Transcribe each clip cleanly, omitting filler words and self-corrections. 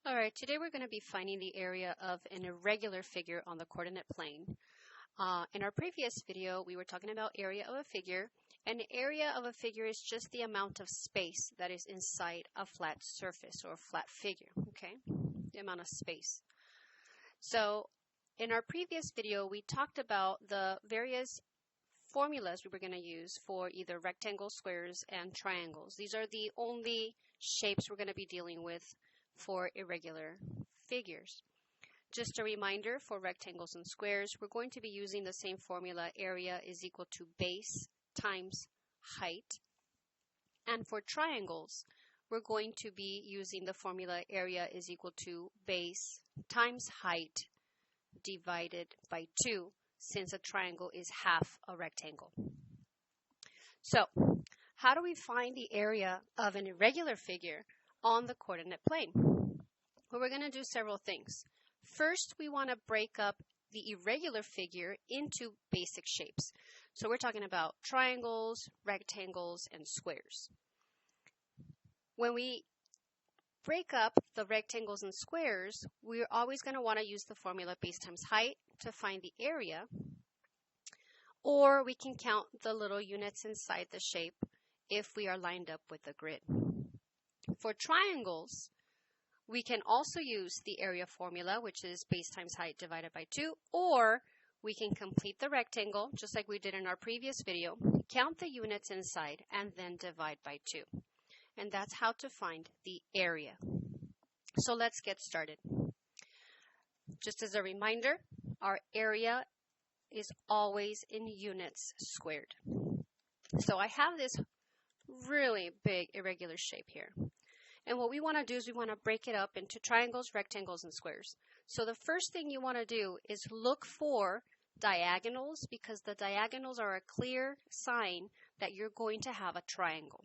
Alright, today we're going to be finding the area of an irregular figure on the coordinate plane. In our previous video, we were talking about area of a figure. An area of a figure is just the amount of space that is inside a flat surface or a flat figure, okay? The amount of space. So, in our previous video, we talked about the various formulas we were going to use for either rectangles, squares, and triangles. These are the only shapes we're going to be dealing with for irregular figures. Just a reminder, for rectangles and squares, we're going to be using the same formula. Area is equal to base times height. And for triangles, we're going to be using the formula area is equal to base times height divided by 2, since a triangle is half a rectangle. So, how do we find the area of an irregular figure on the coordinate plane? Well, we're going to do several things. First, we want to break up the irregular figure into basic shapes. So we're talking about triangles, rectangles, and squares. When we break up the rectangles and squares, we're always going to want to use the formula base times height to find the area, or we can count the little units inside the shape if we are lined up with the grid. For triangles, we can also use the area formula, which is base times height divided by 2, or we can complete the rectangle, just like we did in our previous video, count the units inside, and then divide by 2. And that's how to find the area. So let's get started. Just as a reminder, our area is always in units squared. So I have this really big irregular shape here. And what we want to do is we want to break it up into triangles, rectangles, and squares. So the first thing you want to do is look for diagonals, because the diagonals are a clear sign that you're going to have a triangle.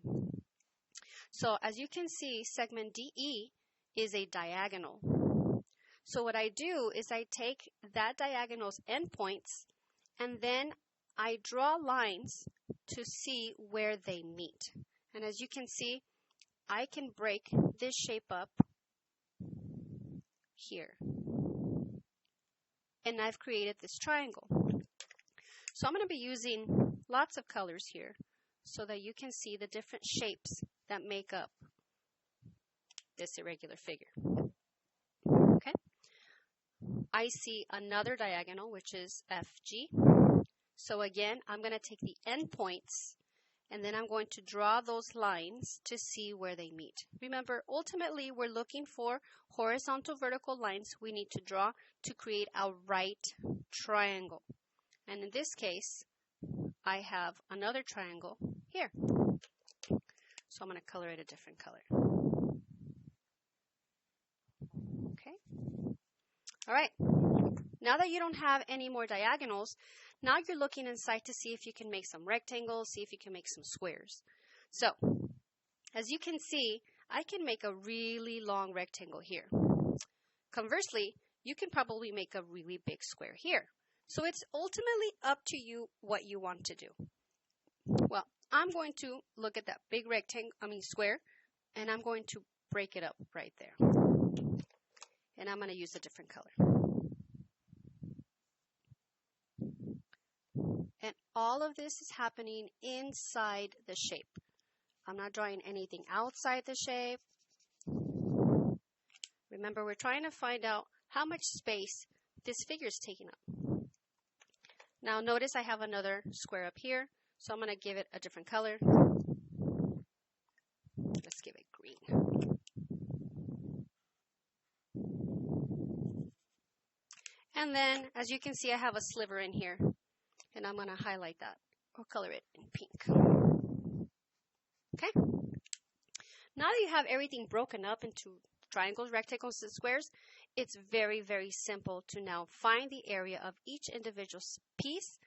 So as you can see, segment DE is a diagonal. So what I do is I take that diagonal's endpoints and then I draw lines to see where they meet. And as you can see, I can break this shape up here. And I've created this triangle. So I'm going to be using lots of colors here so that you can see the different shapes that make up this irregular figure. Okay. I see another diagonal, which is FG. So again, I'm going to take the endpoints and then I'm going to draw those lines to see where they meet. Remember, ultimately, we're looking for horizontal vertical lines we need to draw to create a right triangle. And in this case, I have another triangle here. So I'm going to color it a different color. Okay. All right. Now that you don't have any more diagonals, now you're looking inside to see if you can make some rectangles, see if you can make some squares. So, as you can see, I can make a really long rectangle here. Conversely, you can probably make a really big square here. So it's ultimately up to you what you want to do. Well, I'm going to look at that big square, and I'm going to break it up right there. And I'm going to use a different color. And all of this is happening inside the shape. I'm not drawing anything outside the shape. Remember, we're trying to find out how much space this figure is taking up. Now notice I have another square up here, so I'm going to give it a different color. Let's give it green. And then, as you can see, I have a sliver in here. And I'm going to highlight that or color it in pink. Okay? Now that you have everything broken up into triangles, rectangles, and squares, it's very, very simple to now find the area of each individual piece,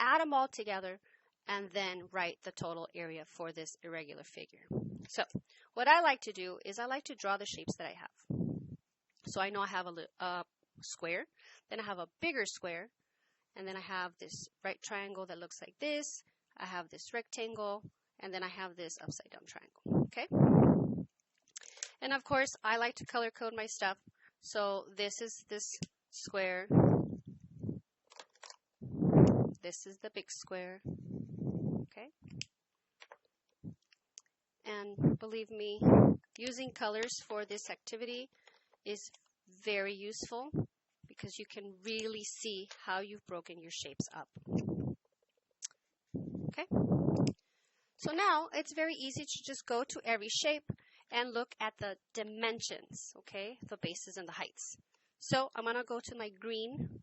add them all together, and then write the total area for this irregular figure. So, what I like to do is I like to draw the shapes that I have. So I know I have a square, then I have a bigger square, and then I have this right triangle that looks like this. I have this rectangle, and then I have this upside down triangle. Okay? And of course, I like to color code my stuff. So this is this square. This is the big square. Okay? And believe me, using colors for this activity is very useful because you can really see how you've broken your shapes up. Okay? So now it's very easy to just go to every shape and look at the dimensions, okay? The bases and the heights. So I'm going to go to my green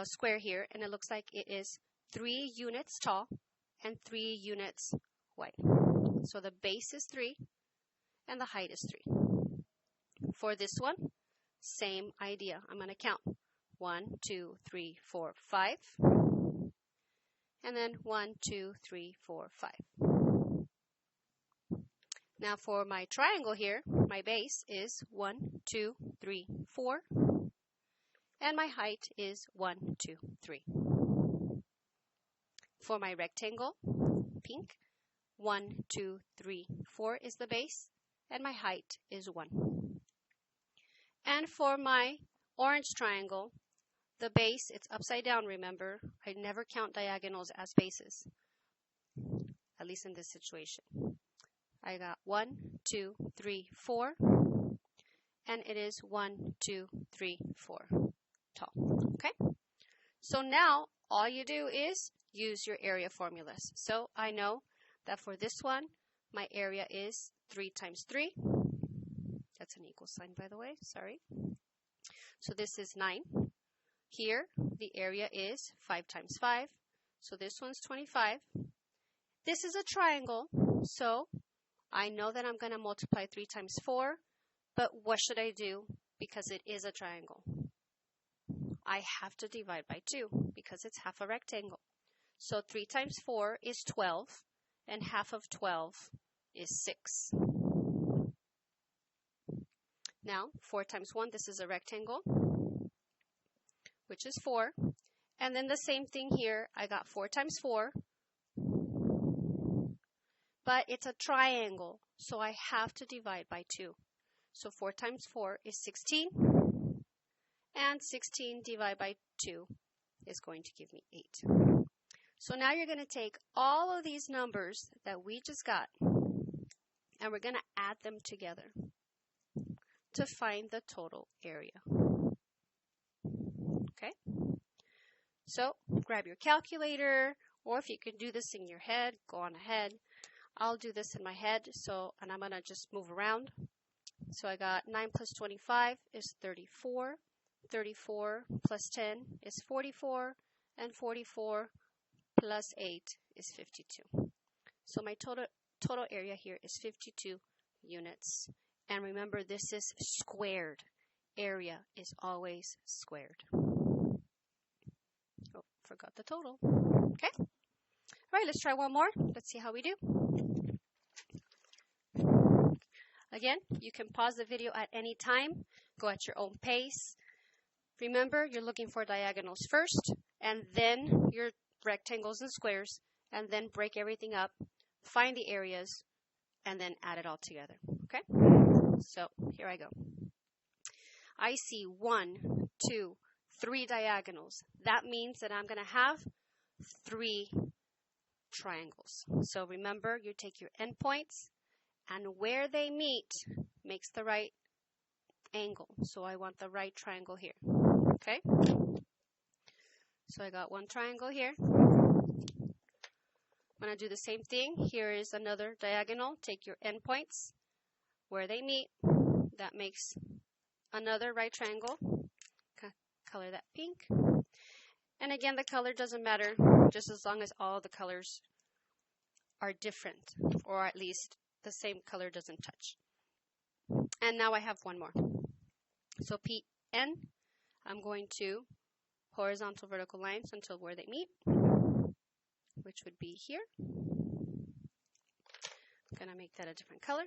square here, and it looks like it is 3 units tall and 3 units wide. So the base is 3 and the height is 3. For this one, same idea. I'm going to count 1, 2, 3, 4, 5. And then 1, 2, 3, 4, 5. Now for my triangle here, my base is 1, 2, 3, 4. And my height is 1, 2, 3. For my rectangle, pink, 1, 2, 3, 4 is the base, and my height is 1. And for my orange triangle, the base, it's upside down, remember. I never count diagonals as bases, at least in this situation. I got 1, 2, 3, 4, and it is 1, 2, 3, 4 tall. Okay? So now all you do is use your area formulas. So I know that for this one, my area is 3 times 3. That's an equal sign, by the way. Sorry. So this is 9. Here, the area is 5 times 5. So this one's 25. This is a triangle, so I know that I'm going to multiply 3 times 4. But what should I do? Because it is a triangle. I have to divide by 2 because it's half a rectangle. So 3 times 4 is 12, and half of 12 is 6. Now, 4 times 1, this is a rectangle, which is 4. And then the same thing here, I got 4 times 4, but it's a triangle, so I have to divide by 2. So 4 times 4 is 16, and 16 divided by 2 is going to give me 8. So now you're going to take all of these numbers that we just got, and we're going to add them together to find the total area. Okay? So grab your calculator, or if you can do this in your head, go on ahead. I'll do this in my head, and I'm going to just move around. So I got 9 plus 25 is 34. 34 plus 10 is 44, and 44 plus 8 is 52. So my total area here is 52 units. And remember, this is squared. Area is always squared. Oh, forgot the total. Okay. All right, let's try one more. Let's see how we do. Again, you can pause the video at any time. Go at your own pace. Remember, you're looking for diagonals first, and then your rectangles and squares, and then break everything up, find the areas, and then add it all together. Okay? So here I go. I see 1, 2, 3 diagonals. That means that I'm going to have 3 triangles. So remember, you take your endpoints, and where they meet makes the right angle. So I want the right triangle here. Okay? So I got one triangle here. I'm going to do the same thing. Here is another diagonal. Take your endpoints. Where they meet, that makes another right triangle. Color that pink. And again, the color doesn't matter, just as long as all the colors are different, or at least the same color doesn't touch. And now I have one more. So PN, I'm going to horizontal vertical lines until where they meet, which would be here. I'm going to make that a different color.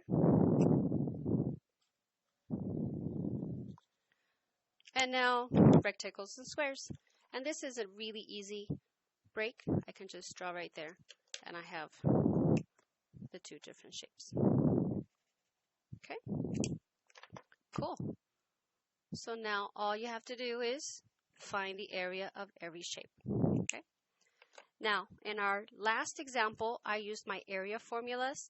And now rectangles and squares. And this is a really easy break. I can just draw right there, and I have the 2 different shapes. Okay. Cool. So now all you have to do is find the area of every shape. Okay. Now, in our last example, I used my area formulas.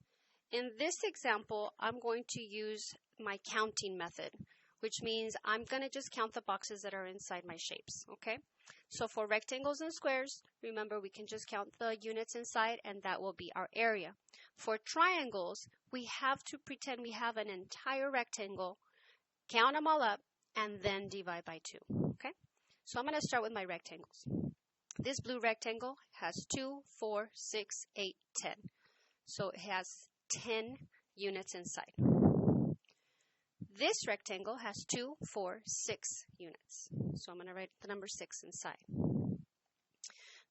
In this example, I'm going to use my counting method, which means I'm going to just count the boxes that are inside my shapes. Okay. So for rectangles and squares, remember we can just count the units inside and that will be our area. For triangles, we have to pretend we have an entire rectangle, count them all up, and then divide by 2. Okay? So I'm going to start with my rectangles. This blue rectangle has 2, 4, 6, 8, 10. So it has 10 units inside. This rectangle has 2, 4, 6 units. So I'm going to write the number 6 inside.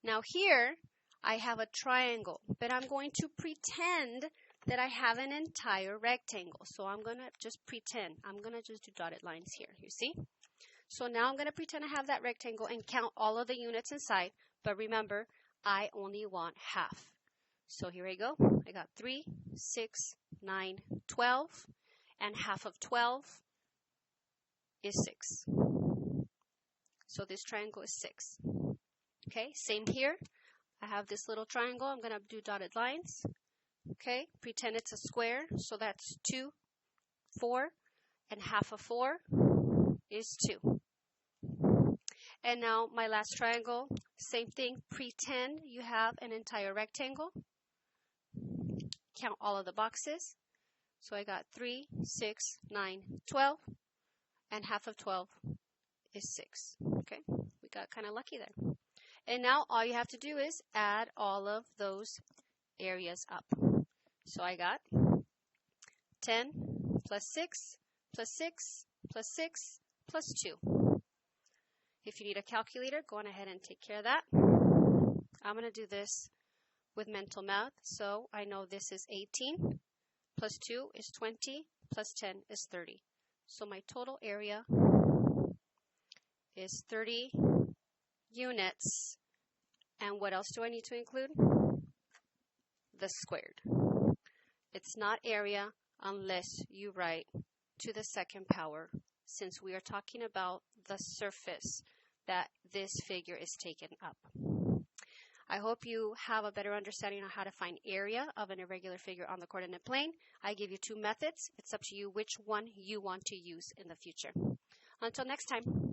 Now here I have a triangle, but I'm going to pretend that I have an entire rectangle. So I'm going to just pretend. I'm going to just do dotted lines here, you see? So now I'm going to pretend I have that rectangle and count all of the units inside. But remember, I only want half. So here I go. I got 3, 6, 9, 12. And half of 12 is 6. So this triangle is 6. Okay, same here. I have this little triangle. I'm going to do dotted lines. Okay, pretend it's a square. So that's 2, 4, and half of 4 is 2. And now my last triangle, same thing. Pretend you have an entire rectangle. Count all of the boxes. So I got 3, 6, 9, 12, and half of 12 is 6. Okay, we got kind of lucky there. And now all you have to do is add all of those areas up. So I got 10 plus 6 plus 6 plus 6 plus 2. If you need a calculator, go on ahead and take care of that. I'm going to do this with mental math. So I know this is 18. Plus 2 is 20, plus 10 is 30. So my total area is 30 units. And what else do I need to include? The squared. It's not area unless you write to the second power, since we are talking about the surface that this figure is taken up. I hope you have a better understanding on how to find area of an irregular figure on the coordinate plane. I give you 2 methods. It's up to you which one you want to use in the future. Until next time.